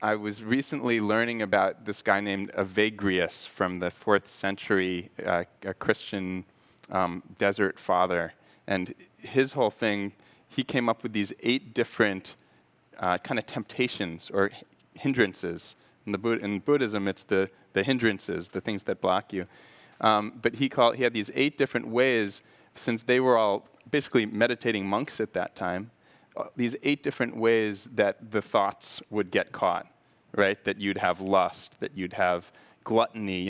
I was recently learning about this guy named Evagrius from the 4th century, a Christian desert father. And his whole thing, he came up with these 8 different kind of temptations or hindrances. In Buddhism, it's the hindrances, the things that block you. But he had these 8 different ways, since they were all basically meditating monks at that time, these 8 different ways that the thoughts would get caught, right? That you'd have lust, that you'd have gluttony,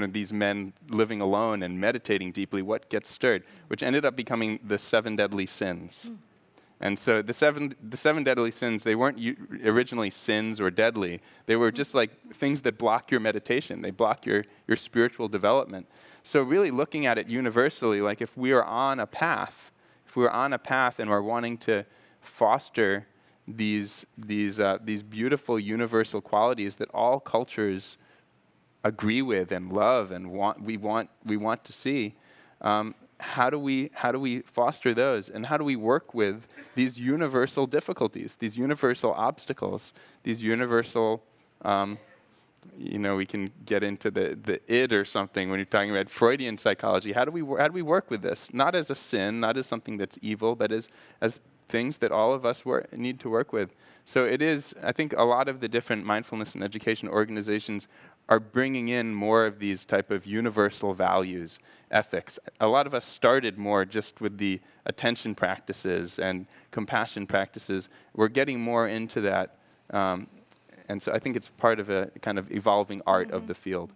these men living alone and meditating deeply, what gets stirred, which ended up becoming the 7 deadly sins. And so the seven deadly sins, they weren't originally sins or deadly. They were just like things that block your meditation. They block your spiritual development. So really looking at it universally, like if we are on a path, and we're wanting to foster these beautiful universal qualities that all cultures agree with and love and we want to see, how do we foster those, and how do we work with these universal difficulties, these universal obstacles, these universal, we can get into the id or something when you're talking about Freudian psychology. How do we work with this? Not as a sin, not as something that's evil, but as things that all of us need to work with. So it is, I think a lot of the different mindfulness and education organizations are bringing in more of these type of universal values, ethics. A lot of us started more just with the attention practices and compassion practices. We're getting more into that. And so I think it's part of a kind of evolving art of the field.